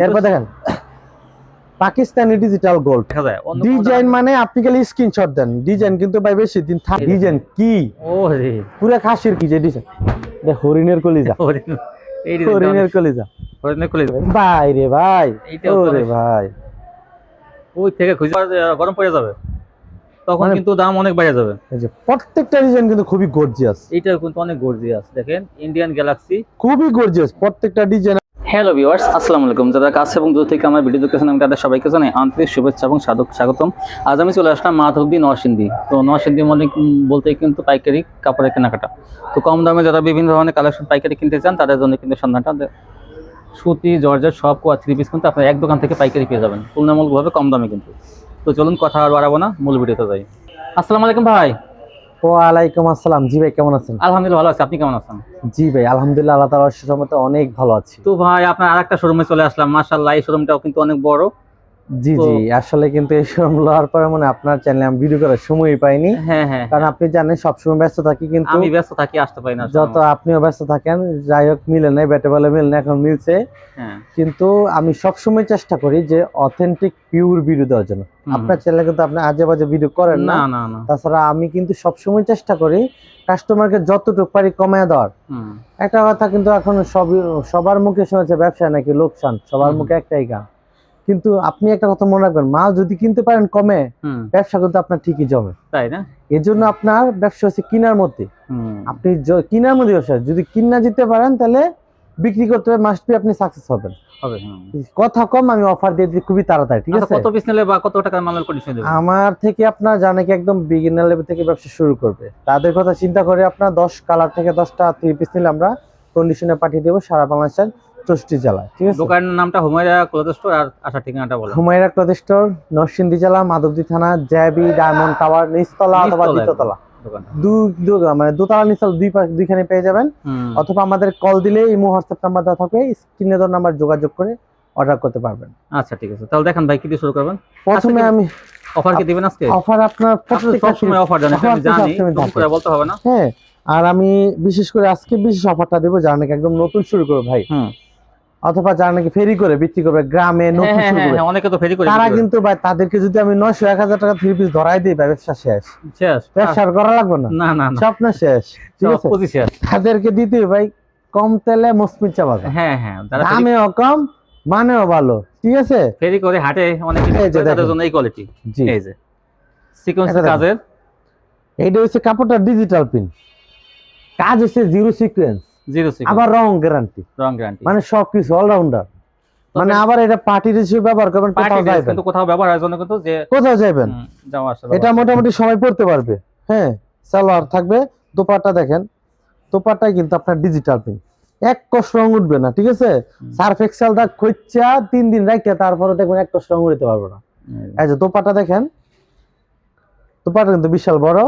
এরপর দেখেন Pakistani digital gold দেখা যায় ডিজাইন, মানে আপনি খালি স্ক্রিনশট দেন, ডিজাইন কিন্তু ভাই বেশি দিন থাকে। ডিজাইন কি ও রে পুরো খাসির কি যে ডিজাইন, হরিণের কলিজা, এই হরিণের কলিজা হরিণের কলিজা ভাই রে ভাই, এইটাও তো ওরে ভাই ওই থেকে খুঁজে গরম পড়ে যাবে, তখন মানে কিন্তু দাম অনেক বেড়ে যাবে। এই যে প্রত্যেকটা ডিজাইন কিন্তু খুবই গর্জিয়াস, এইটা কিন্তু অনেক গর্জিয়াস, দেখেন ইন্ডিয়ান গ্যালাক্সি খুবই গর্জিয়াস প্রত্যেকটা ডিজাইন। হ্যালো ভিউয়ার্স, আসসালামু আলাইকুম। যারা কাছে এবং দূর থেকে আমার ভিডিও দেখতেছেন আমি তাদের সবাইকে জানাই আন্তরিক শুভেচ্ছা এবং স্বাগতম। আজ আমি চলে আসলাম মাধবদী নরসিংদী। তো নরসিংদী মানে বলতে কিন্তু পাইকারি কাপড়ের কেনাকাটা। তো কম দামে যারা বিভিন্ন ধরনের কালেকশন পাইকারি কিনতে চান তাদের জন্য কিন্তু সন্ধানটা সুতি জর্জেট সব কোয়া থ্রি পিস কিন্তু আপনার এক দোকান থেকে পাইকারি পেয়ে যাবেন তুলনামূলকভাবে কম দামে কিন্তু। তো চলুন কথা আর বাড়াবো না, মূল ভিডিওতে যাই। আসসালামু আলাইকুম ভাই। ওয়ালাইকুম আসসালাম। জি ভাই কেমন আছেন? আলহামদুলিল্লাহ ভালো আছি, আপনি কেমন আছেন? জি ভাই আলহামদুলিল্লাহ, আল্লাহ তাআলার রহমতে অনেক ভালো আছি। তো ভাই আপনার আরেকটা শোরুমে চলে আসলাম, মাশাআল্লাহ এই শোরুমটাও কিন্তু অনেক বড়। জি জি, আসলে কিন্তু এই শোরুম লওয়ার পরে মানে আপনার চ্যানেলে আমি ভিডিও করার সময়ই পাইনি। হ্যাঁ হ্যাঁ, কারণ আপনি জানেন সবসময় ব্যস্ত থাকি, কিন্তু আমি ব্যস্ত থাকি, আসতে পারি না। যত আপনিও ব্যস্ত থাকেন, যাই হোক মিলে নাই, ব্যাটে বলে মিলে না, এখন মিলছে। হ্যাঁ কিন্তু আমি সবসময় চেষ্টা করি যে অথেন্টিক পিওর ভিডিও দেওয়ার জন্য। আপনার চ্যানেলে কিন্তু আপনি আজে বাজে ভিডিও করেন না। না না না, তাছাড়া আমি কিন্তু সবসময় চেষ্টা করি কাস্টমারকে যতটুকু পারি কমায় দেওয়ার। একটা কথা কিন্তু এখন সবার মুখে শুনেছে ব্যবসা নাকি লোকসান, সবার মুখে একটাই গান। কিন্তু আপনি একটা কথা মনে রাখবেন, মাল যদি কিনতে পারেন কমে, ব্যবসা কিন্তু আপনার ঠিকই জমে, তাই না? এই জন্য আপনার ব্যবসা হচ্ছে কিনার মধ্যে। আপনি কিনার মধ্যে ব্যবসা, যদি কিনা জিততে পারেন তাহলে বিক্রি করতে হবে, মাস্ট বি আপনি সাকসেস হবেন। কথা কম, আমি অফার দিয়ে দিই খুবই তাড়াতাড়ি, ঠিক আছে? কত পিস নিলে বা কত টাকার মালের কন্ডিশন দেবেন? আমার থেকে আপনার জানে কি একদম বিগিনার লেভেল থেকে ব্যবসা শুরু করবে, তাদের কথা চিন্তা করে আপনার 10 কালার থেকে 10টা 3 পিস নিলে আমরা কন্ডিশনে পাঠিয়ে দেবো সারা বাংলাদেশের 64 জেলায়, ঠিক আছে? দোকানের নামটা হুমায়রা ক্লথ স্টোর, আর আসার ঠিকানাটা বলো। হুমায়রা ক্লথ স্টোর, নরসিংদী জেলা, মাধবদী থানা, জেবি ডায়মন্ড টাওয়ার নিচতলা অথবা দ্বিতীয়তলা, মানে দোতলা নিচতলা দুইখানে পেয়ে যাবেন। অথবা আমাদের কল দিলে ইমো হোয়াটসঅ্যাপ নাম্বার দেওয়া থাকবে, স্ক্রিনে দেওয়া নাম্বার যোগাযোগ করে অর্ডার করতে পারবেন। আচ্ছা ঠিক আছে, তাহলে দেখেন ভাই কি দিয়ে শুরু করবেন? প্রথমে আমি অফার কি দিবেন আজকে? অফার আপনার সব সময় অফার দেন, এটা আমি জানি, কম করে বলতে হবে না। হ্যাঁ, আর আমি বিশেষ করে আজকে বিশেষ অফারটা দেবো যারা নাকি একদম নতুন শুরু করবে ভাই, অথবা যারা নাকি ফেরি করে বিক্রি করবে গ্রামে, নতুন শুরু করবে, অনেকে তো ফেরি করে, তারা কিন্তু ভাই তাদেরকে যদি আমি 900-1000 টাকা 3 পিস ধরাই দিই, ব্যবসা শেষ, ব্যবসা করা লাগবে না, না না, স্বপ্ন শেষ, ঠিক আছে? তাদেরকে দিতে ভাই কম তেলে মসমিন চা বাজা। হ্যাঁ হ্যাঁ, দামেও কম, মানেও ভালো, ঠিক আছে? ফেরি করে হাটে অনেক তাদের জন্য এই কোয়ালিটি। জি, এই যে সিকোয়েন্স কাজের, এইটা হচ্ছে কাপড়টা ডিজিটাল প্রিন্ট, কাজ হচ্ছে জিরো সিকোয়েন্স, আবার রং গ্যারান্টি, মানে সবকিছু অলরাউন্ডার। মানে আবার এটা পার্টি হিসেবে ব্যবহার করবেন, কোথাও যাবেন কিন্তু কোথাও ব্যবহার হয় জন্য কিন্তু যে কোথাও যাবেন যাওয়া আসা, এটা মোটামুটি সবাই পড়তে পারবে। হ্যাঁ, সালোয়ার থাকবে, দোপাট্টা দেখেন, দোপাট্টায় কিন্তু আপনার ডিজিটাল প্রিন্ট, এক কষ রং উঠবে না, ঠিক আছে? সার্ফ এক্সেল দা খইচা 3 দিন রাখতে তারপরে দেখবেন এক কষ রং উঠতে পারবে না। এই যে দোপাট্টা দেখেন, দোপাট্টা কিন্তু বিশাল বড়,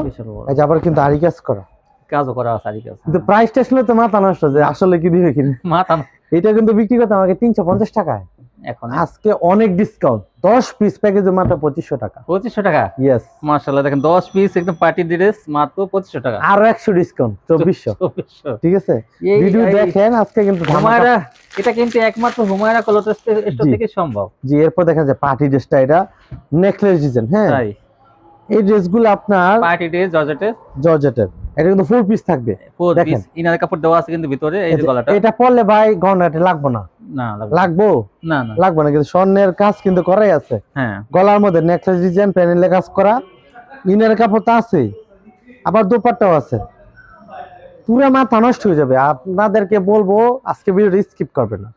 এই যে আবার কিন্তু আরি কাজ করা, কাজও করা আছে আরি কাজ। কিন্তু প্রাইসটা শুনলে তো মাথা নষ্ট, যে আসলে কি দিবে কিনা মাথা। এটা কিন্তু বিক্রি করতে আমাকে 350 টাকায়, এখন আজকে অনেক ডিসকাউন্ট, 10 পিস প্যাকেজে মাত্র 2500 টাকা। 2500 টাকা? ইয়েস, মাশাআল্লাহ, দেখেন 10 পিস একদম পার্টি ড্রেস মাত্র 2500 টাকা, আর 100 ডিসকাউন্ট 2400, ঠিক আছে? ভিডিও দেখেন আজকে কিন্তু হুমায়রা, এটা কিন্তু একমাত্র হুমায়রা ক্লথ স্টোর থেকে সম্ভব। জি, এরপর দেখা যায় পার্টি ড্রেসটা, এটা নেকলেস ডিজাইন। হ্যাঁ, এই ড্রেসগুলো আপনার পার্টি ড্রেস জর্জেটের, এটা কিন্তু 4 পিস থাকবে, দেখেন ইনার কাপড় দেওয়া আছে কিন্তু ভিতরে, এই যে গলাটা, এটা পরলে ভাই গহনাটা লাগবে না, না লাগবো না না লাগবে না, কিন্তু স্বর্ণের কাজ কিন্তু করাই আছে। হ্যাঁ, গলার মধ্যে নেকলেস ডিজাইন, প্যানেলে কাজ করা, ইনার কাপড় তো আছে, আবার দোপাট্টাও আছে, পুরো মাথা নষ্ট হয়ে যাবে। আপনাদেরকে বলবো আজকে ভিডিও স্কিপ করবেন না,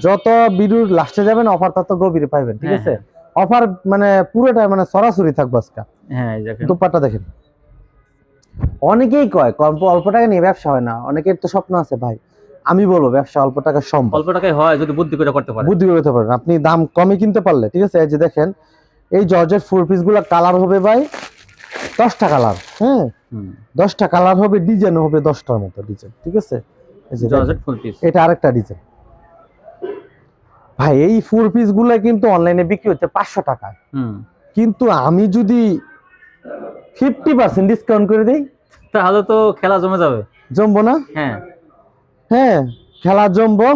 যত ভিডিওর লাস্টে যাবেন অফার তত গভীরে পাইবেন, ঠিক আছে? অফার মানে পুরোটা মানে সরাসরি থাকবে আজকে। হ্যাঁ, দোপাট্টা দেখেন, অনেকেই কয় অল্প টাকা নিয়ে ব্যবসা হয় না, অনেকের তো স্বপ্ন আছে ভাই। আমি বলবো ব্যবসা অল্প টাকা সম্ভব, অল্প টাকায় হয় যদি বুদ্ধি করে করতে পারেন, বুদ্ধি করে করতে পারেন, আপনি দাম কমে কিনতে পারলে, ঠিক আছে? এই যে দেখেন, এই জর্জেট 4 পিস গুলা কালার হবে ভাই 10টা কালার। হ্যাঁ, 10টা কালার হবে, ডিজাইন হবে 10টার মতো ডিজাইন, ঠিক আছে? এই যে জর্জেট 4 পিস, এটা আরেকটা ডিজাইন ভাই। এই 4 পিস গুলা কিন্তু অনলাইনে বিক্রি হচ্ছে 500 টাকায়, কিন্তু আমি যদি 50% ডিসকাউন্ট করে দেই তাহলে তো খেলা জমে যাবে। জমবো না? হ্যাঁ হ্যাঁ, খেলা জমবো,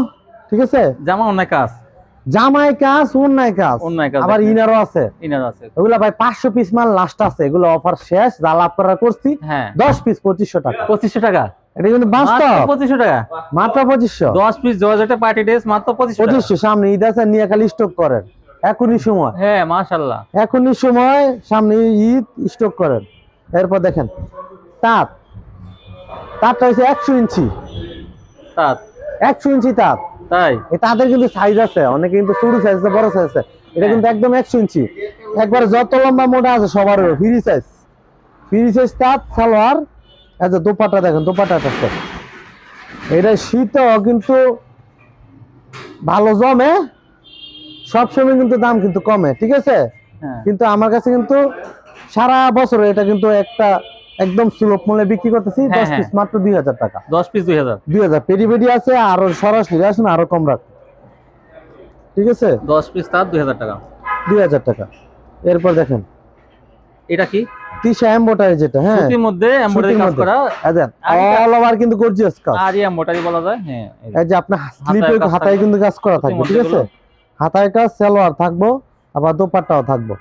ঠিক আছে? জামা অনেক কাজ, জামাই কাজ, অন্যায় কাজ, অন্যায় কাজ আবার দেখেন। ইনারও আছে। ইনার আছে। ওগুলা ভাই 500 পিস মাল লাস্ট আছে, এগুলো অফার শেষ, যা লাভ করা করছি। হ্যাঁ 10 পিস 2500 টাকা। 2500 টাকা, এটা কিন্তু মাত্র বাস্তব, 2500 টাকা। মাত্র 2500। 10 পিস জর্জেটে পার্টি ড্রেস মাত্র 2500 টাকা। 2500 সামনে ঈদ আছে, নিয়ে খালি স্টক করেন এখনই সময়, হ্যাঁ মাশাআল্লাহ। এখনই সময়, সামনে ঈদ, স্টক করেন। এরপর দেখেন তাঁতটা হচ্ছে 100 ইঞ্চি, তাত 100 ইঞ্চি তাঁত। তাই এই তাদের কিন্তু সাইজ আছে, অনেকে কিন্তু ছোট সাইজ আছে, বড় সাইজ আছে। এটা হ্যাঁ। কিন্তু একদম 100 ইঞ্চি, একবার যত লম্বা মোটা আছে সবার ফ্রি সাইজ তাঁত সালোয়ার। আচ্ছা দোপাট্টা দেখেন, দোপাট্টাটা আছে, এটা শীতও কিন্তু ভালো জমে, সবসময় কিন্তু দাম কিন্তু কমে, ঠিক আছে। হ্যাঁ কিন্তু আমার কাছে কিন্তু সারা বছর এটা কিন্তু একটা একদম সুলভ মূল্যে বিক্রি করতেছি। হ্যাঁ, 10 পিস মাত্র 2000 টাকা। 10 পিস 2000। 2000 পেডি আছে, আর সরাসরি আসুন আরো কম রাখ, ঠিক আছে। 10 পিস তাত 2000 টাকা। 2000 টাকা। এরপর দেখেন এটা কি তিশা এমব্রয়ডারি, যেটা হ্যাঁ সুতির মধ্যে এমব্রয়ডারি সুতির কাজ মধ্যে। করা, দেখেন আর এটা- অল ওভার কিন্তু গর্জিয়াস কাজ। আর এমব্রয়ডারি বলা যায়। হ্যাঁ এই যে। এই যে আপনার স্লিপে কাজ হাতায় থাকবে। কিন্তু কাজ করা থাকবে, সুতির ঠিক আছে। মধ্যে হাতায় কাজ, সালোয়ার থাকবো, আবার দোপাট্টাও থাকবো।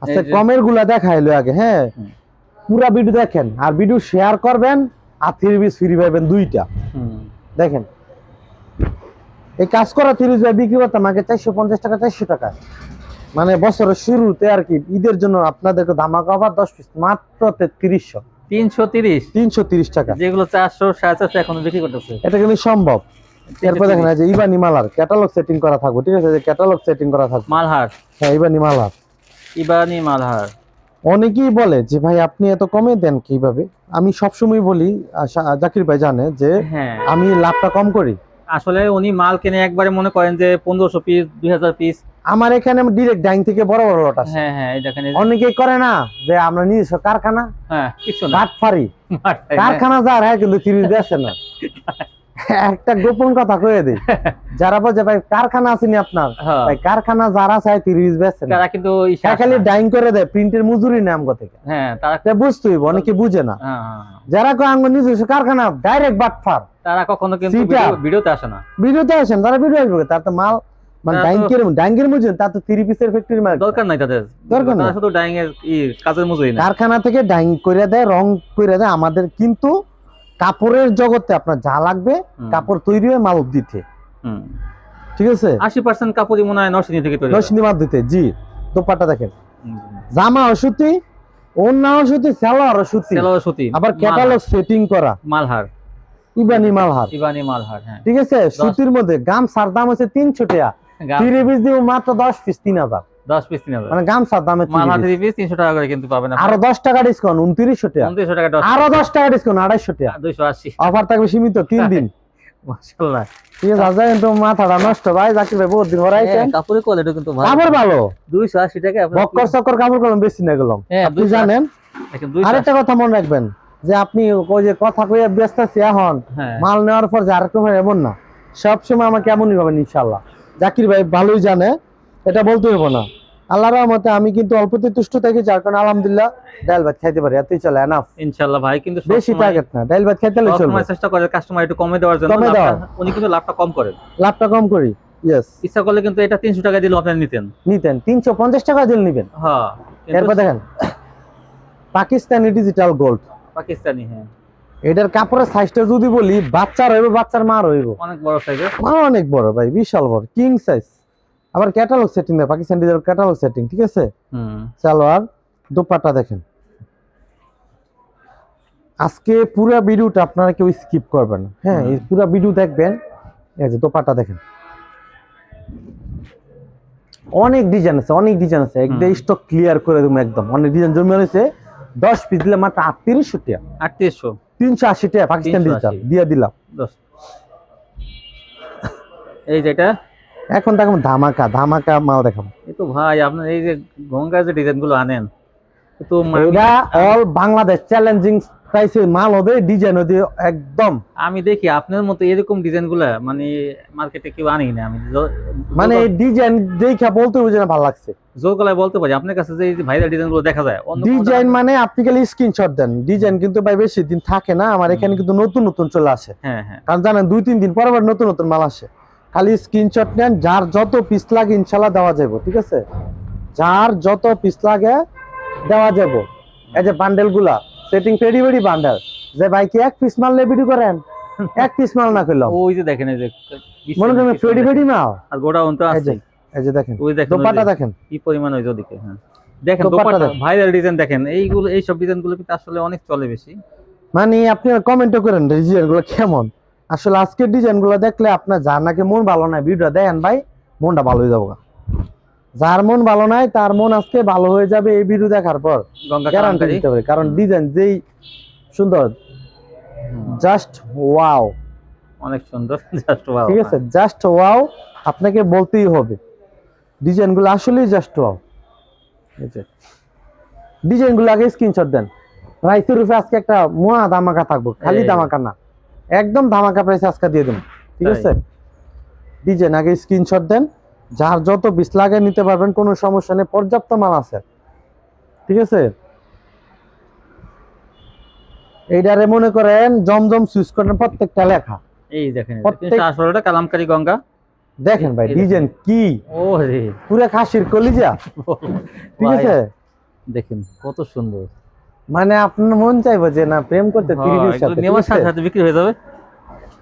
আচ্ছা এই যে- কমের গুলা দেখাইলো আগে, হ্যাঁ হুম। পুরা ভিডিও দেখেন, আর ভিডিও শেয়ার করবেন, আর 3 পিস ফ্রি পাবেন 2টা। হুম। দেখেন এই কাজ করা 30 পিস বিক্রি করতাম আগে 450 টাকা, 400 টাকা, মানে বছরের শুরুতে আর কি, ঈদের জন্য আপনাদেরকে ধামাকা অফার 10 পিস মাত্র 3300, 330, 330 টাকা। যেগুলো 400 450 এখন বিক্রি করতেছে। এটা কিন্তু সম্ভব। এরপর দেখেন এই যে ইবানি মালার ক্যাটালগ সেটিং করা থাকবে, ঠিক আছে, যে ক্যাটালগ সেটিং করা থাকবে। মালহার, হ্যাঁ ইবানি মালার। ইবানি মালহার। অনেকেই বলে যে ভাই আপনি এত কমে দেন কিভাবে। আমি সবসময় বলি, জাকির ভাই জানে যে হ্যাঁ আমি লাভটা কম করি। আসলে উনি মাল কিনে একবারে মনে করেন যে 1500 পিস 2000 পিস। আমার এখানে ডিরেক্ট ডাইং থেকে বড় বড় লট আসে। হ্যাঁ হ্যাঁ এই দেখেন এই যে- অনেকেই করে না যে আমরা নিজস্ব কারখানা, হ্যাঁ কিছু না। বাটফারি, হ্যাঁ। কারখানা যার হ্যাঁ কিন্তু 30 বেচে না। একটা গোপন কথা কয়ে দিই, যারা বলছে ভাই কারখানা আসেনি আপনার, হ্যাঁ। ভাই কারখানা যারা চায় 30 বেচে না, তারা কিন্তু হ্যাঁ খালি ডাইং করে দেয়, প্রিন্টের মজুরি নেই আমগো থেকে। হ্যাঁ তারা এটা বুঝতে হইব, অনেকে বুঝে না। হ্যাঁ, হ্যাঁ। যারা কয় আঙ্গ নিজস্ব কারখানা, ডাইরেক্ট বাটফার। তারা কখনো কিন্তু Cheater। ভিডিওতে আসে না। ভিডিওতে আসেন, তারা ভিডিও আসবে, তার তো মাল মানে তারা তো- ডাইংকের মজুরি, তার তো 30 পিসের ফ্যাক্টরি মাল। দরকার নাই তাদের, দরকার নাই। তারা শুধু ডাইং এর কাজের মজুরি না। কারখানা থেকে ডাইং করে দেয়, রং করে দেয় আমাদের, কিন্তু কাপড়ের জগতে আপনার যা লাগবে হুম। কাপড় তৈরি হয়ে মাল দিতে, হুম। ঠিক আছে। 80% কাপড়ই মনে হয় নরসিংদী থেকে তৈরি হয়। নরসিংদী মাল দিতে, জি। দোপাট্টা দেখেন, হুম। জামা সুতি, ওড়নাও সুতি, সালোয়ারও সুতি, সেলোয়ার সুতি, আবার ক্যাটালগ সেটিং করা, মালহার, ইবানি মালহার, ইবানি মালহার। হ্যাঁ ঠিক আছে। সুতির মধ্যে গামছার দাম হচ্ছে 300 টাকা, 3 পিস দিব মাত্র 10 পিস 3000, 10 পিস 3000। মানে গামছার দামে 3 মালহার পিস। 3 পিস 300 টাকা করে কিন্তু পাবেন আরো 10 টাকা ডিসকাউন্ট 2900 টাকা, 2900 টাকা 10, আরো 10 টাকা ডিসকাউন্ট 250 টাকা। 280। অফার থাকবে সীমিত 3 দিন, মাশাআল্লাহ। ঠিক আছে। আজ কিন্তু মাথাটা নষ্ট ভাই, জাকির ভাই বহুত দিন পর আইছেন। হ্যাঁ, কাপড়ের কোয়ালিটি কিন্তু ভালো। কাপড় ভালো, 280 টাকা আপনার বক্কর চক্কর কাপড় কলম বেশি না গেলাম, হ্যাঁ, আপনি 280 জানেন। দেখেন 280। আরেকটা কথা মনে রাখবেন, যে আপনি ওই যে কথা কইয়া ব্যস্ত আছি এখন, হ্যাঁ মাল নেওয়ার পর যে আরেকটা হয় এমন না, সবসময় আমাকে এমনই পাবেন ইনশাল্লাহ। জাকির ভাই ভালোই জানে, এটা বলতে হইব না। আল্লাহর রহমতে আমি কিন্তু অল্পতে তুষ্ট থাকি, যার কারণে আলহামদুলিল্লাহ ডাল ভাত খাইতে পারি, এতই চলে, এনাফ। ইনশাআল্লাহ ভাই কিন্তু বেশি টার্গেট না, ডাল ভাত খাইতে হলে চলবে, সবসময় চেষ্টা করে কাস্টমার একটু কমে দেওয়ার জন্য। কমে দেওয়ার। উনি কিন্তু লাভটা কম করেন। লাভটা কম করি, ইয়েস। ইচ্ছা করলে কিন্তু এটা 300 টাকা দিলে আপনি নিতেন। নিতেন 350 টাকা দিল নিবেন। হ্যাঁ কিন্তু এরপর দেখেন পাকিস্তানি ডিজিটাল গোল্ড, পাকিস্তানি। হ্যাঁ এটার কাপড়ের সাইজটা যদি বলি, বাচ্চার হইব, বাচ্চার মার হইব, অনেক বড় সাইজের। অনেক বড় ভাই, বিশাল বড়, কিং সাইজ। আবার ক্যাটালগ সেটিং দেয়, পাকিস্তান ডিজিটাল ক্যাটালগ সেটিং, ঠিক আছে। হুম। সালোয়ার, দোপাট্টা দেখেন। আজকে পুরো ভিডিওটা আপনারা কেউ স্কিপ করবেন না, হ্যাঁ এই পুরো ভিডিও দেখবেন। এই যে দোপাট্টা দেখেন, অনেক ডিজাইন আছে, অনেক ডিজাইন আছে, একদম স্টক ক্লিয়ার করে দেবো একদম। অনেক ডিজাইন জমে রয়েছে, 10 পিস দিলে মাত্র 3800 টাকা, 3800, 380 টাকা পাকিস্তান 380 ডিজিটাল দিয়ে দিলাম। 10। এই যেটা, এখন দেখুন ধামাকা ধামাকা মাল দেখাবো। এই তো ভাই আপনার এই যে গঙ্গার যে ডিজাইন গুলো আনেন, তো এটা অল বাংলাদেশ চ্যালেঞ্জিং প্রাইসে মাল হবে, ডিজাইন হবে একদম। আমি দেখি আপনার মতো এরকম ডিজাইন গুলা মানে মার্কেটে কেউ আনি না। আমি মানে ডিজাইন দেখা বলতে বুঝে না, ভালো লাগছে। জোর গলায় বলতে পারি আপনার কাছে যে ভাইরাল ডিজাইন গুলো দেখা যায়, অন্য কোনো ডিজাইন মানে আপনি খালি স্ক্রিনশট দেন, ডিজাইন কিন্তু ভাই বেশি দিন থাকে না, আমার এখানে কিন্তু নতুন নতুন চলে আসে। হ্যাঁ হ্যাঁ কারণ জানেন 2-3 দিন পর পর নতুন নতুন মাল আসে। খালি স্ক্রিনশট নেন, যার যত পিস লাগে ইনশাল্লাহ দেওয়া যাবে, ঠিক আছে? যার যত পিস লাগে দেওয়া যাবে। এই যে বান্ডেল গুলা সেটিং পেডি পেডি বান্ডেল, যে ভাই কি এক পিস মাল লে ভিডিও করেন, এক পিস মাল না করলাম, ওই যে দেখেন এই যে মনে করেন পেডি পেডি মাল। আর গোডাউন তো আছে, এই যে দেখেন ওই দেখেন দোপাট্টা দেখেন কি পরিমাণ ওই ওদিকে। হ্যাঁ দেখেন দোপাট্টা দোপাট্টা দেখেন। ভাইরাল ডিজাইন দেখেন, এইগুলো এই সব ডিজাইন গুলো কিন্তু আসলে অনেক চলে বেশি। মানে আপনি কমেন্টও করেন ডিজাইন গুলো কেমন। আসলে আজকের ডিজাইন গুলো দেখলে আপনার যার নাকি মন ভালো নাই ভিডিও দেখেন ভাই, মনটা ভালো হয়ে যাবে। যার মন ভালো নাই তার মন আজকে ভালো হয়ে যাবে এই ভিডিও দেখার পর, গঙ্গা গ্যারান্টি কালামকারী। দিতে পারি। কারণ ডিজাইন যেই সুন্দর, জাস্ট ওয়াও, অনেক সুন্দর, জাস্ট ওয়াও। ঠিক আছে, জাস্ট ওয়াও, আপনাকে বলতেই হবে ডিজাইন গুলো আসলেই জাস্ট ওয়াও। ডিজাইন গুলো আগে স্ক্রিনশট দেন। প্রাইসের উপরে আজকে একটা মোয়া ধামাকা থাকবো, খালি ধামাকা না, একদম ধামাকা প্রাইস আজকে দিয়ে দেন, ঠিক আছে? ডিজাইন আগে স্ক্রিনশট দেন, যার যত পিস লাগে নিতে পারবেন, কোনো সমস্যা নেই, পর্যাপ্ত মাল আছে, ঠিক আছে? এইটারে মনে করেন জমজম সুইচ করেন, প্রত্যেকটা লেখা। এই দেখেন 318টা কালামকারী গঙ্গা। দেখেন ভাই ডিজাইন কি, ও রে পুরো খাসির কলিজা, ঠিক আছে? দেখেন কত সুন্দর, মানে আপনার মন চাইবো যে না প্রেম করতে, তিরিশ সাথে নেওয়ার সাথে সাথে বিক্রি হয়ে যাবে,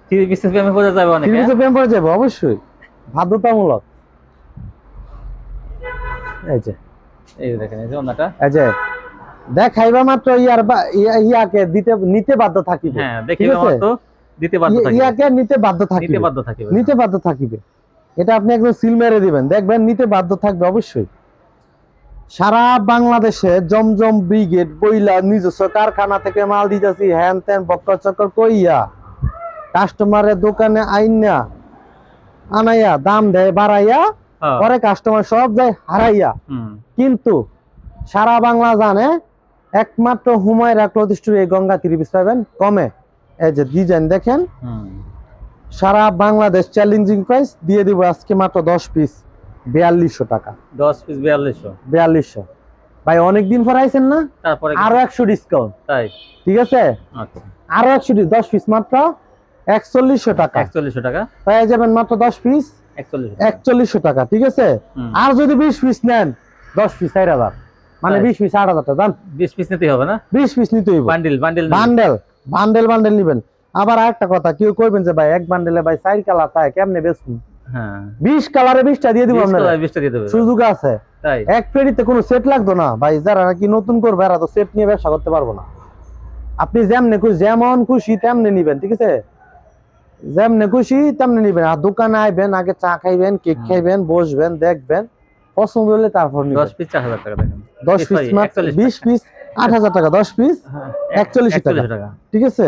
30 পিসের প্রেমে পড়ে যাবে অনেকে। প্রেম পড়ে যাবে অবশ্যই, বাধ্যতামূলক। এই যে এই দেখেন এই যে ওনাটা, এই যে দেখাইবা মাত্র ইয়াকে দিতে নিতে বাধ্য থাকিবে। হ্যাঁ দেখিবা মাত্র দিতে বাধ্য থাকিবে, ইয়াকে নিতে বাধ্য থাকিবে, নিতে বাধ্য থাকিবে, নিতে বাধ্য থাকিবে। এটা আপনি একদম সিল মেরে দিবেন, দেখবেন নিতে বাধ্য থাকবে অবশ্যই। সারা বাংলাদেশে জমজম ব্রিগেড বইলা নিজস্ব কারখানা থেকে মাল দিতেছি, হ্যান ত্যান বক্কর চক্কর কইয়া কাস্টমারের দোকানে আইনা আনাইয়া দাম দেয় বাড়াইয়া, পরে কাস্টমার সব যায় হারাইয়া। কিন্তু সারা বাংলা জানে একমাত্র হুমায়রা ক্লথ স্টোরে এই গঙ্গা 30 পিস পাবেন কমে। এই যে ডিজাইন দেখেন, সারা বাংলাদেশ চ্যালেঞ্জিং প্রাইস দিয়ে দিব আজকে মাত্র 10 পিস 4200 টাকা। 10 পিস 4200 ভাই, অনেকদিন পর আইছেন না, তারপরে আরো 100 ডিসকাউন্ট, তাই ঠিক আছে? আচ্ছা আরো 100 10 পিস মাত্র 4100 টাকা, 4100 টাকা পেয়ে যাবেন মাত্র 10 পিস 4100 টাকা, ঠিক আছে? আর যদি 20 পিস নেন 10 পিস 4000, মানে 20 পিস 8000 টাকা দাম। 20 পিস নিতে হবে না, 20 পিস নিতে হইব, bundle bundle bundle bundle bundle নেবেন। আবার আরেকটা কথা, কেউ কইবেন যে ভাই এক বান্ডেলে ভাই 4 কালার থাকে কেমনে বেচুন? হ্যাঁ 20 কালারে 20টা দিয়ে দিব আপনারা, 20টা দিয়ে দেবে, সুযোগ আছে। তাই এক পেডিতে কোনো সেট লাগতো না ভাই, যারা নাকি নতুন করবে এরা তো সেট নিয়ে ব্যবসা করতে পারবো না। আপনি যেমন খুশি তেমনি নিবেন, ঠিক আছে? যেমনি খুশি তেমনি নিবেন। আর দোকানে আইবেন, আগে চা খাইবেন, কেক খাইবেন, বসবেন, দেখবেন, পছন্দ হলে তারপর নিবেন। 10 পিস 4000 টাকা দেখেন, 10 পিস মাত্র 20 পিস 8000 টাকা, 10 পিস 41 টাকা, ঠিক আছে?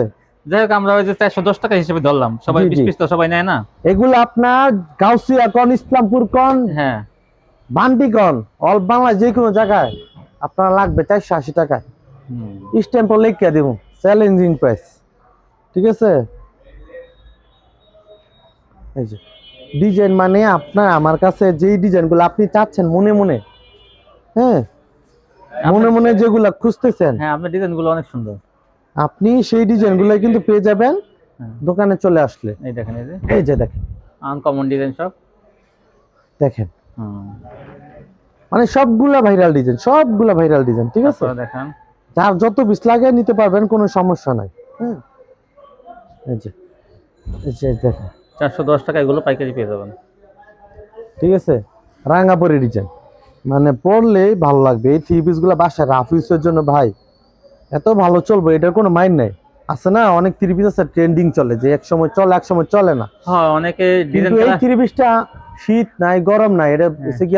যাই হোক আমরা ওই যে 410 টাকা হিসেবে ধরলাম, সবাই 20 পিস তো সবাই নেয় না। এগুলো আপনার গাউসিয়া কোন, ইসলামপুর কোন, হ্যাঁ বান্টি কোন, অল বাংলা যে কোনো জায়গায় আপনার লাগবে 480 টাকা, স্ট্যাম্পও লিখে দেব, চ্যালেঞ্জিং প্রাইস, ঠিক আছে? এই যে ডিজাইন, মানে আপনার আমার কাছে যেই ডিজাইনগুলো আপনি চাচ্ছেন মনে মনে, হ্যাঁ মনে মনে যেগুলা খুঁজতেছেন, হ্যাঁ আপনার ডিজাইনগুলো অনেক সুন্দর, আপনি সেই ডিজাইনগুলো কিন্তু পেয়ে যাবেন দোকানে চলে আসলে। এই দেখেন এই যে দেখেন আনকমন ডিজাইন সব দেখেন, মানে সবগুলা ভাইরাল ডিজাইন, সবগুলা ভাইরাল ডিজাইন, ঠিক আছে? দেখেন যার যত পিস লাগে নিতে পারবেন, কোনো সমস্যা নাই। হ্যাঁ এই যে দেখেন 410 টাকা এগুলো পাইকারি পেয়ে যাবেন, ঠিক আছে? রাঙ্গাপুরি ডিজাইন, মানে পরলেই ভালো লাগবে। এই 3 পিস গুলা বাসায় রাফ ইউজের জন্য ভাই এত ভালো চলবে, এটার কোনো মাইন্ড নাই। আছে না অনেক 3 পিস আছে ট্রেন্ডিং চলে, যে এক সময় চলে এক সময় চলে না। হ্যাঁ অনেকে ডিজাইন, এই 3 পিসটা শীত নাই গরম নাই, এটা হচ্ছে কি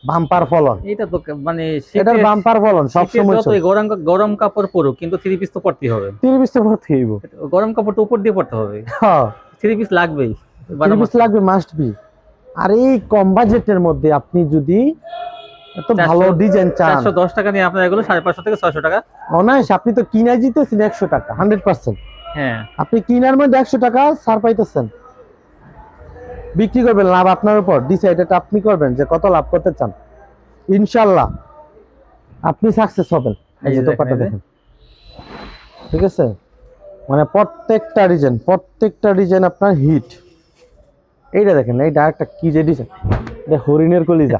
বাম্পার ফলন, এটা তো মানে এটার বাম্পার ফলন সব সময় চলে। গরম কাপড় পরুক কিন্তু 3 পিস তো পরতেই হবে, 3 পিস তো পরতে হইব, গরম কাপড় তো উপর দিয়ে পরতে হবে, হ্যাঁ 3 পিস লাগবেই, 3 পিস লাগবে, মাস্ট বি। আর এই কম বাজেটের মধ্যে আপনি যদি এত ভালো ডিজাইন চান, 410 টাকা নিয়ে আপনার এগুলো 550 থেকে 600 টাকা অনায়াস। আপনি তো কিনা জিতেছেন 100 টাকা 100%, হ্যাঁ আপনি কিনার মধ্যে 100 টাকা ছাড় পাইতেছেন, বিক্রি করবেন, লাভ আপনার উপর ডিসাইড, এটা আপনি করবেন যে কত লাভ করতে চান। ইনশাআল্লাহ আপনি সাকসেস হবেন। এই যে দোপাট্টা দেখেন, ঠিক আছে? মানে প্রত্যেকটা ডিজাইন আপনার হিট, এইটা দেখেন, এইটা একটা কি যে ডিজাইন, এটা হরিণের কলিজা,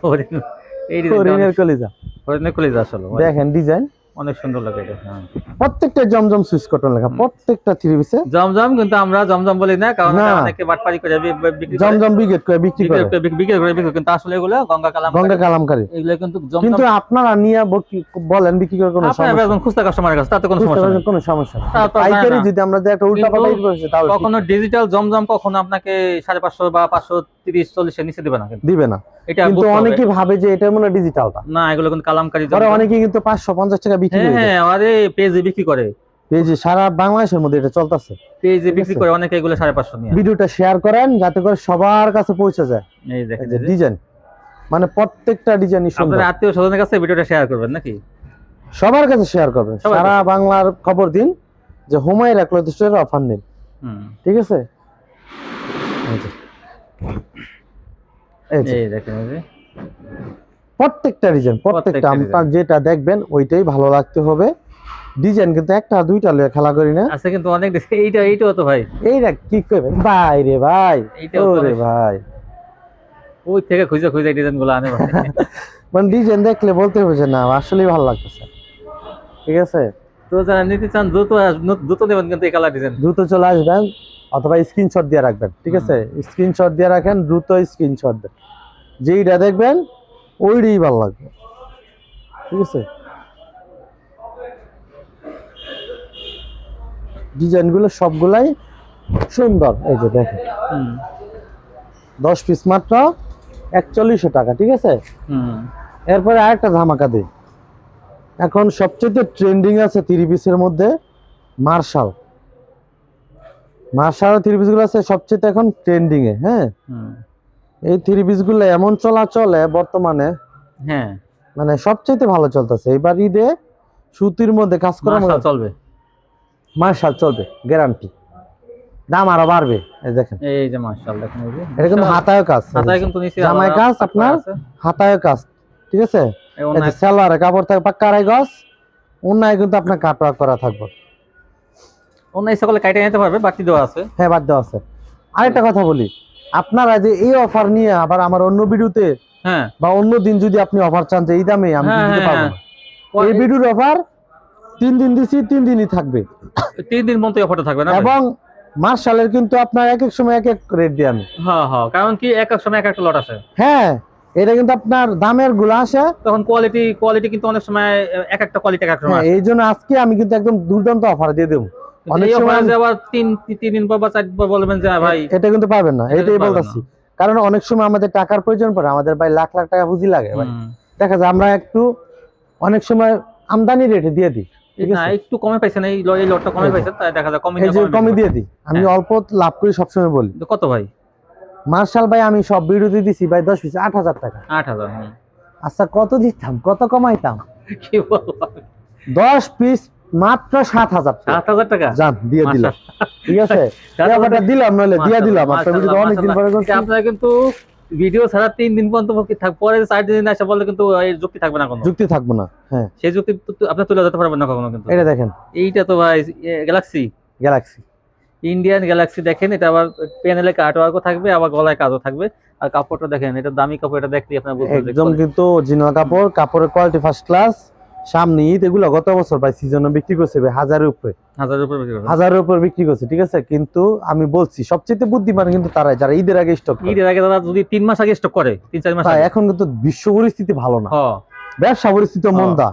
এই হরিণের কলিজা হরিণের কলিজা আসলে দেখেন ডিজাইন অনেক সুন্দর লাগে এটা। হ্যাঁ, প্রত্যেকটা জমজম সুইচ কটন লেখা, প্রত্যেকটা থ্রি পিসে জমজম, কিন্তু আমরা জমজম বলি না, কারণ না। অনেকে বাটপারি করে বিক্রি করে, জমজম বিক্রি করে বিক্রি করে কিন্তু আসলে এগুলো গঙ্গা গঙ্গা কালামকারী। এগুলো কিন্তু জমজম। কিন্তু আপনারা নিয়ে বলেন বিক্রি করে কোনো আপনারা সমস্যা একজন খুচরা কাস্টমারের কাছে, তাতে কোনো সমস্যা নেই। কোনো সমস্যা নেই। তারপর পাইকারি না। যদি আমরা যে একটা উল্টা পাল্টা করেছি তাহলে ঠিক কখনো ডিজিটাল জমজম কখনো আপনাকে 550 বা 530-40 এর নিচে দিবে না, কিন্তু দিবে না। এটা কিন্তু বুঝতে হবে। অনেকেই ভাবে যে এটা মনে ডিজিটালটা, না, এগুলো কিন্তু কালামকারী পরে জমজম। অনেকেই কিন্তু 550 টাকা বিক্রি হ্যাঁ করে দেয়। হ্যাঁ, আরে পেজে বিক্রি করে, এই যে সারা বাংলাদেশের মধ্যে এটা চলতেছে। পেজে বিক্রি করে অনেকে এগুলো 550 নিয়ে। ভিডিওটা শেয়ার করেন যাতে করে সবার কাছে পৌঁছে যায়। এই দেখেন এই যে ডিজাইন, মানে প্রত্যেকটা ডিজাইনই সুন্দর। আপনার আত্মীয় স্বজনের কাছে ভিডিওটা শেয়ার করবেন নাকি? সবার কাছে শেয়ার করবেন, সবার সারা কাছে। বাংলার খবর দিন যে হুমায়রা ক্লথস্টোরের অফার নিন। ঠিক আছে, এই যে। এই যে এই দেখেন, এই যে প্রত্যেকটা ডিজাইন, প্রত্যেকটা প্রত্যেকটা আপনার যেটা দেখবেন ওইটাই ভালো লাগতে হবে। ডিজাইন কিন্তু একটা দুইটা লয়ে খেলা করি না। আছে কিন্তু অনেক দেখে। এইটাও তো ভাই, এইটা কি করবেন ভাই রে ভাই, এইটাও তো ওরে অনেক- ভাই, ওই থেকে খুঁজে খুঁজে ডিজাইন গুলো আনে ভাই। মানে ডিজাইন দেখলে বলতে হবে যে না আসলেই ভালো লাগতেছে। ঠিক আছে, তো যারা নিতে চান দ্রুত নেবেন, কিন্তু এই কালার ডিজাইন। দ্রুত চলে আসবেন অথবা স্ক্রিনশট দিয়ে রাখবেন। ঠিক আছে, স্ক্রিনশট দিয়ে রাখেন, দ্রুত স্ক্রিনশট দেন, যেইটা দেখবেন ওইটাই ভালো লাগবে। ঠিক আছে, ডিজাইনগুলো সবগুলাই সুন্দর। এই যে দেখেন 10 পিস মাত্র 4100 টাকা। ঠিক আছে, এরপরে আরেকটা ধামাকা দিই। এখন সবচেয়ে ট্রেন্ডিং আছে থ্রি পিসের মধ্যে মার্শাল। মার্শাল থ্রি পিস গুলো আছে সবচেয়ে এখন ট্রেন্ডিং এ। হ্যাঁ, এই থ্রি পিস গুলো এমন চলাচলে বর্তমানে, হ্যাঁ, মানে সবচেয়ে ভালো চলতেছে। এবার ঈদে সুতির মধ্যে কাজ করা মাশাআল্লাহ চলবে। মার্শাল চলবে, গ্যারান্টি। দাম আরো বাড়বে। এই দেখেন, এই যে মাশাআল্লাহ, দেখেন এই যে এটা কিন্তু হাতায় কাজ, হাতায় কিন্তু নিচে জামাই আলাদা কাজ, পাট্টা আপনার আছে। হাতায় কাজ। ঠিক আছে, এই এই ওনার যে সালোয়ারে কাপড় থাকে পাক্কা আড়াই গজ, অন্যায় কিন্তু আপনার কাটওয়ার্ক করা থাকবে। ইচ্ছা করলে কাইটে নিতে পারবে, বাড়তি দেওয়া আছে। হ্যাঁ, বাদ দেওয়া আছে। আরেকটা কথা বলি, আপনারা যে এই অফার নিয়ে আবার আমার অন্য ভিডিওতে হ্যাঁ বা অন্য দিন যদি আপনি অফার চান যে এই দামে আমি হ্যাঁ, দিতে হ্যাঁ, পারবো না, হ্যাঁ। এই ভিডিওর অফার 3 দিন দিছি, 3 দিনই থাকবে। 3 দিন মতো অফারটা থাকবে না ভাই? এবং মার্শালের কিন্তু আপনার এক এক সময় এক এক রেট দিই আমি। হ্যাঁ হ্যাঁ, কারণ কি এক এক সময় এক একটা লট আসে, হ্যাঁ, এটা কিন্তু আপনার দামের গুলো আসে। তখন কোয়ালিটি কিন্তু অনেক সময় এক একটা কোয়ালিটি এক এক সময় হ্যাঁ, আসে। এই জন্য আজকে আমি কিন্তু একদম দুর্দান্ত অফার দিয়ে দেবো। কিন্তু অনেক এই সময় অফারে যে আবার 3 দিন পর বা 4 দিন পর বলবেন যে ভাই এটা কিন্তু পাবেন না, এটা এটাই পাবেন বলতেছি। কারণ অনেক সময় আমাদের টাকার প্রয়োজন পড়ে, আমাদের ভাই লাখ লাখ টাকা পুঁজি লাগে ভাই। দেখা যায় আমরা একটু অনেক সময় আমদানি রেটে দিয়ে দিই। ঠিক না, আছে, একটু কমে পাইছেন, এই লটটা কমে পাইছেন, তাই দেখা যায় কমে এই যে কমে দিয়ে দিই, আমি হ্যাঁ। অল্প লাভ করি সবসময় বলি। কত ভাই? মার্শাল ভাই আমি সব ভিডিওতে দিছি ভাই 10 পিস 8000 টাকা। 8000। আচ্ছা কত দিতাম, কত কমাইতাম? কি বলবো, 10 পিস মাত্র 7000 টাকা। 7000 টাকা জান দিয়ে দিলাম। ঠিক আছে, এই অফারটা দিলাম, নইলে দিয়ে দিলাম। আপনার ভিডিও অনেকদিন পরে করছি। আপনারা কিন্তু ভিডিও ছাড়া 3 দিন পর্যন্ত পরে 4 দিন আসে বললে কিন্তু এই যুক্তি থাকবে না কোনো, যুক্তি থাকবো না। হ্যাঁ, সেই যুক্তি আপনি তুলে যেতে পারবেন না কখনো কিন্তু। এটা দেখেন এইটা তো ভাই গ্যালাক্সি, গ্যালাক্সি, ইন্ডিয়ান গ্যালাক্সি দেখেন, এটা আবার প্যানেলে কাটওয়ার্কও থাকবে, আবার গলায় কাজও থাকবে। আর কাপড়টা দেখেন, এটা দামি কাপড়, এটা দেখতে আপনার বুঝবেন যে একদম কিন্তু অরিজিনাল কাপড়, কাপড়ের কোয়ালিটি ফার্স্ট ক্লাস। সামনে ঈদ, এগুলো গত বছর ভাই সিজনে বিক্রি করছে ভাই 1000-এর উপরে, 1000-এর উপরে বিক্রি করবে। 1000-এর উপর বিক্রি করছে। ঠিক আছে, কিন্তু আমি বলছি সবচেয়ে বুদ্ধিমান কিন্তু তারাই যারা ঈদের আগে স্টক করে। ঈদের আগে তারা যদি 3 মাস আগে স্টক করে, 3-4 মাস ভাই আগে, এখন কিন্তু বিশ্ব পরিস্থিতি ভালো না, হ্যাঁ ব্যবসা পরিস্থিতি মন্দা,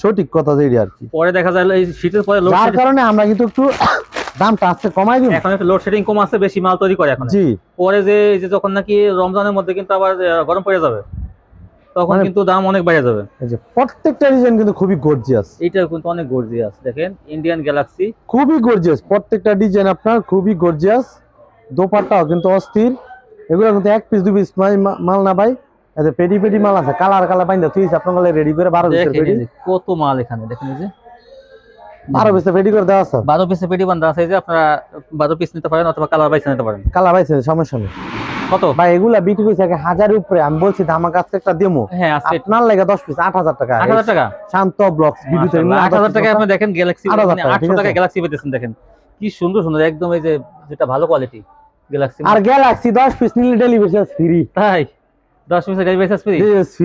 সঠিক কথা যেই আর কি। পরে দেখা যায় এই শীতের পরে লোড যার কারণে আমরা কিন্তু একটু দামটা আজকে কমাই দিব। এখন একটু লোডশেডিং কম আছে, বেশি মাল তৈরি করে এখন। জি, পরে যে যখন নাকি রমজানের মধ্যে কিন্তু আবার গরম পড়ে যাবে, তখন মানে- কিন্তু দাম অনেক বেড়ে যাবে। এই যে প্রত্যেকটা ডিজাইন কিন্তু খুবই গর্জিয়াস, এইটা কিন্তু অনেক গর্জিয়াস। দেখেন ইন্ডিয়ান গ্যালাক্সি, খুবই গর্জিয়াস, প্রত্যেকটা ডিজাইন আপনার খুবই গর্জিয়াস। দোপাট্টাও কিন্তু অস্থির। এগুলো কিন্তু 1 পিস 2 পিস মাল না ভাই, এতে পেডি পেডি মাল আছে, কালার কালার বাইন্দা তুই আপনার গলে রেডি করে 12 পিসের দেখেন পেডি, এই যে কত মাল এখানে, দেখেন এই যে 12 পিসের পেডি করে দেওয়া আছে। 12 পিসের পেটি বান্ধা আছে, এই যে আপনারা 12 পিস নিতে পারেন অথবা কালার বাইসে নিতে পারেন। কালার পাইছে সমস্যা নেই কত ভাই, এগুলা বিক্রি করছে 1000-এর উপরে। আমি বলছি আমার কাছে একটা দেমো, হ্যাঁ আজকে আপনার লাগে 10 পিস 8000 টাকা। 8000 টাকা, শান্ত ব্লগস ভিডিওতে 8000 টাকা আপনি দেখেন গ্যালাক্সি, 8000 টাকা, 800 টাকা গ্যালাক্সি পেতেছেন। দেখেন কি সুন্দর সুন্দর একদম, এই যে যেটা ভালো কোয়ালিটি, গ্যালাক্সি আর গ্যালাক্সি 10 পিস নিলে ডেলিভারি চার্জ ফ্রি। তাই 10 piece delivery charge free,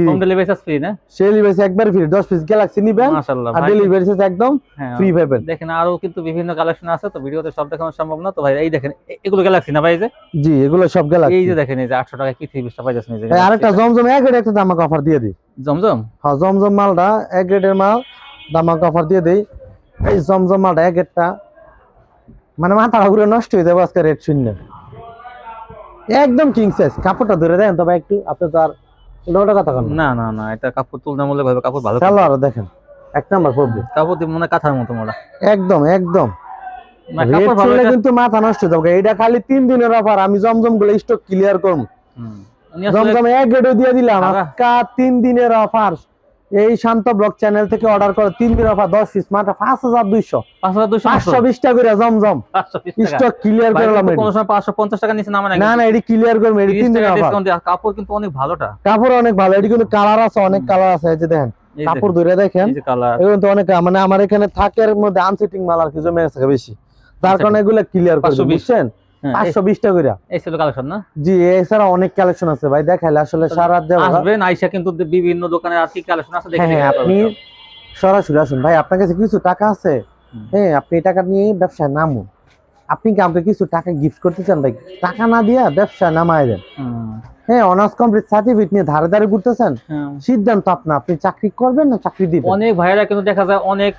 home delivery charge free না? ডেলিভারি একবার ফ্রি, 10 পিস গ্যালাক্সি নিবেন মাশাআল্লাহ আর ভাই, ডেলিভারি চার্জ একদম ফ্রি পাবেন। দেখেন আরো কিন্তু বিভিন্ন কালেকশন আছে, তো ভিডিওতে সব দেখানো সম্ভব না। তো ভাই এই দেখেন এগুলো গ্যালাক্সি না ভাই? এই যে জি এগুলো সব গ্যালাক্সি। এই যে দেখেন এই যে 800 টাকা কি থ্রি পিসটা পাইতেছেন। এই যে ভাই আরেকটা জমজম এক গ্রেড একটা দামাক অফার দিয়ে দিই। জমজম, হ্যাঁ জমজম মালটা এক গ্রেডের মাল দামাক অফার দিয়ে দেই। এই জমজম মালটা এক গ্রেডটা মানে মাথা ঘুরে নষ্ট হয়ে যাবে আজকে রেট শূন্য, একদম কিং সাইজ। কাপড়টা ধরে দেন তবে একটু, আপনি তো আর উল্টো কথা করেন না না না, এটা কাপড় তুলনামূলকভাবে কাপড় ভালো। চলো আরো দেখেন এক নাম্বার পড়বে কাপড় দিয়ে মনে কাঁথার মতো মোড়া, একদম একদম না রেট কাপড় ভালো। শুনলে কিন্তু মাথা নষ্ট হয়ে যাবে। এটা খালি 3 দিনের অফার, আমি জমজম গুলো স্টক ক্লিয়ার করব। জমজম এক গ্রেডও দিয়ে দিলাম আজকে 3 দিনের অফার। এই শান্ত ব্লগ চ্যানেল থেকে অর্ডার করে 3 দিনের অফার 10 পিস মাত্র 5200 520 টাকা করে জমজম স্টক ক্লিয়ার করলাম। কোন সময় 550 টাকা নিচে নামে না না এডি ক্লিয়ার করব, এডি 3 দিনের অফার। কাপড় কিন্তু অনেক ভালোটা, কাপড় অনেক ভালো, এডি কিন্তু কালার আছে, অনেক কালার আছে। এই যে দেখেন কাপড় ধরে দেখেন, এই যে কালার এগুলো তো অনেক, মানে আমার এখানে থাকের মধ্যে আনসেটিং মাল আর কি জমে আছে বেশি, তার কারণে এগুলো ক্লিয়ার করে বুঝছেন। 520 টাকা করে এই ছিল কালেকশন না? জি এছাড়া অনেক কালেকশন আছে ভাই, দেখাইলে আসলে সারা রাত যাবে। আসবেন আইসা কিন্তু বিভিন্ন দোকানে আর কি কালেকশন আছে দেখে হ্যাঁ আপনি সরাসরি আসুন ভাই। আপনার কাছে কিছু টাকা আছে, হ্যাঁ আপনি এই টাকা নিয়ে ব্যবসায় নামুন। আপনি কি আমাকে কিছু টাকা গিফট করতে চান ভাই, টাকা না দিয়া ব্যবসায় নামায় দেন। হ্যাঁ অনার্স কমপ্লিট সার্টিফিকেট নিয়ে ধারে ধারে ঘুরতেছেন, সিদ্ধান্ত আপনার, আপনি চাকরি করবেন না চাকরি দিবেন। অনেক ভাইরা কিন্তু দেখা যায় অনেক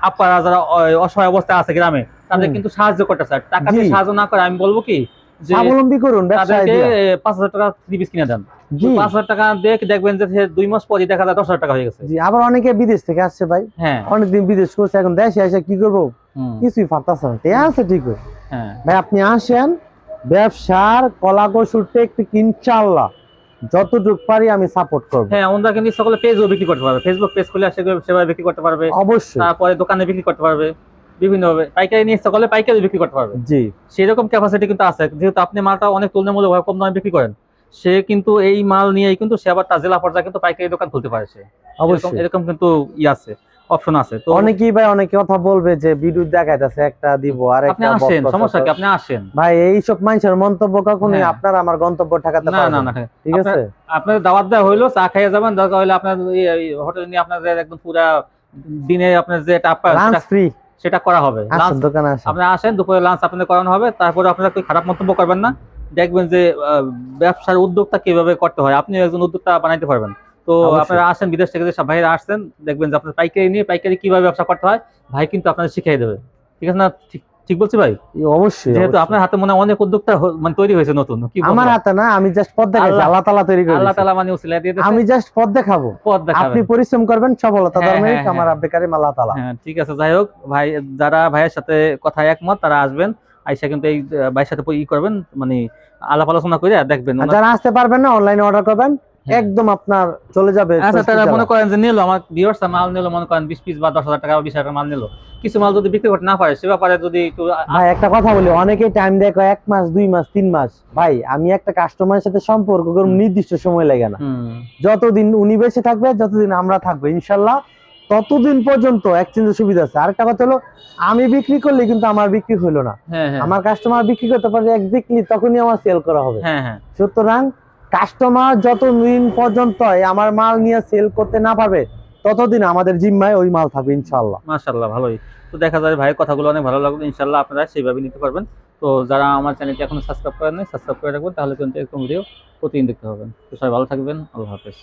আপারা যারা অসহায় অবস্থায় আছে গ্রামে, তাদের কিন্তু সাহায্য করতে চায়। টাকা দিয়ে সাহায্য না করে আমি বলবো কি যে স্বাবলম্বী করুন, ব্যবসায় দিয়ে 5000 টাকা থ্রি পিস কিনে দেন। 5000 টাকা দিয়ে দেখবেন যে 2 মাস পরে দেখা যায় 10,000 টাকা হয়ে গেছে। জি আবার অনেকে বিদেশ থেকে আসছে ভাই, হ্যাঁ অনেকদিন বিদেশ করছে, এখন দেশে এসে কি করবো কিছুই পারতাছে না। ঠিক আছে ঠিক হ্যাঁ ভাই, আপনি আসেন, ব্যবসার কলা কৌশল টেকনিক ইনশাআল্লাহ যতটুকু পারি আমি সাপোর্ট করব। হ্যাঁ ওনারা কিন্তু সকলে পেজও বিক্রি করতে পারবে, ফেসবুক পেজ খুলে সেভাবে বিক্রি করতে পারবে অবশ্যই, তারপরে দোকানে বিক্রি করতে পারবে, বিভিন্নভাবে পাইকারি নিয়ে সকলে পাইকারি বিক্রি করতে পারবে। জি সেরকম ক্যাপাসিটি কিন্তু আছে, যেহেতু আপনি মালটা অনেক তুলনামূলকভাবে কম দামে বিক্রি করেন। সে কিন্তু এই মাল নিয়েই কিন্তু সে আবার তার জেলা পর্যায়ে কিন্তু পাইকারি দোকান খুলতে পারে। সে অবশ্যই এরকম কিন্তু আছে, অপশন আছে। তো অনেকেই ভাই অনেকে কথা বলবে যে ভিডিও দেখাইতেছে একটা দিব আর আপনি আসেন, সমস্যা কি, আপনি আসেন ভাই। এই সব মানুষের মন্তব্য কখনোই আপনার আমার গন্তব্য ঠেকাতে পারবে না। ঠিক আছে আপনার দাওয়াত দেওয়া হইলো, চা খাইয়া যাবেন, দরকার হইলে আপনার হোটেল নিয়ে আপনাদের একদম পুরা দিনে আপনার যে লাঞ্চ ফ্রি সেটা করা হবে। দোকানে আপনি আসেন, দুপুরে লাঞ্চ আপনাদের করানো হবে। তারপরে আপনারা কোনো খারাপ মন্তব্য করবেন না, দেখবেন যে ব্যবসার উদ্যোগটা কিভাবে করতে হয়, আপনি একজন উদ্যোক্তা বানাইতে পারবেন। তো আপনারা আসেন, বিদেশ থেকে যে সব ভাইরা আসছেন, দেখবেন যে আপনার পাইকারি নিয়ে পাইকারি কিভাবে ব্যবসা করতে হয় ভাই কিন্তু আপনাদের শিখিয়ে দেবে। ঠিক আছে না? ঠিক বলছি ভাই? অবশ্যই, যেহেতু আপনার হাতে মনে অনেক উদ্যোক্তা মানে তৈরি হয়েছে নতুন। কি আমার হাতে না, আমি জাস্ট পথ দেখাইছি, আল্লাহ তাআলা তৈরি করেছে। আল্লাহ তাআলা মানে উসিলা দিয়ে দিয়েছে, আমি জাস্ট পথ দেখাবো, আপনি পরিশ্রম করবেন, সফলতা ধর্মেই আমার আব্বে কারিম আল্লাহ তাআলা। হ্যাঁ ঠিক আছে, যাই হোক ভাই, যারা ভাইয়ের সাথে কথা একমত তারা আসবেন, আইসা কিন্তু এই ভাইয়ের সাথে করবেন, মানে আলাপ আলোচনা করে দেখবেন। যারা আসতে পারবেন না অনলাইনে অর্ডার করবেন, একদম আপনার চলে যাবে। আচ্ছা তারা মনে করেন যে নিলো, আমার ভিউয়ার্স মাল নিলো, মনে করেন 20 পিস বা 10,000 টাকা 20,000 টাকা মাল নিলো, কিছু মাল যদি বিক্রি করতে না পারে সে ব্যাপারে যদি একটু ভাই একটা কথা বলি, অনেকেই টাইম দেয় 1 মাস 2 মাস 3 মাস। ভাই আমি একটা কাস্টমারের সাথে সম্পর্ক করব, নির্দিষ্ট সময় লাগে না। যতদিন উনি বেঁচে থাকবে, যতদিন আমরা থাকবো ইনশাআল্লাহ, ততদিন পর্যন্ত এক্সচেঞ্জের সুবিধা আছে। আরেকটা কথা হলো, আমি বিক্রি করলে কিন্তু আমার বিক্রি হলো না, আমার কাস্টমার বিক্রি করতে পারবে এক্স্যাক্টলি তখনই আমার সেল করা হবে। সুতরাং কাস্টমার যতদিন পর্যন্ত আমার মাল নিয়ে সেল করতে না পারবে ততদিন আমাদের জিম্মায় ওই মাল থাকবে ইনশাআল্লাহ। মাশাআল্লাহ, ভালোই তো দেখা যায় ভাই, কথাগুলো অনেক ভালো লাগলো। ইনশাআল্লাহ আপনারা সেইভাবে নিতে পারবেন। তো যারা আমার চ্যানেলটি এখনো সাবস্ক্রাইব করেন নাই, সাবস্ক্রাইব করে রাখবেন, তাহলে কিন্তু এরকম ভিডিও প্রতিদিন দেখতে পাবেন। তো সবাই ভালো থাকবেন, আল্লাহ হাফেজ।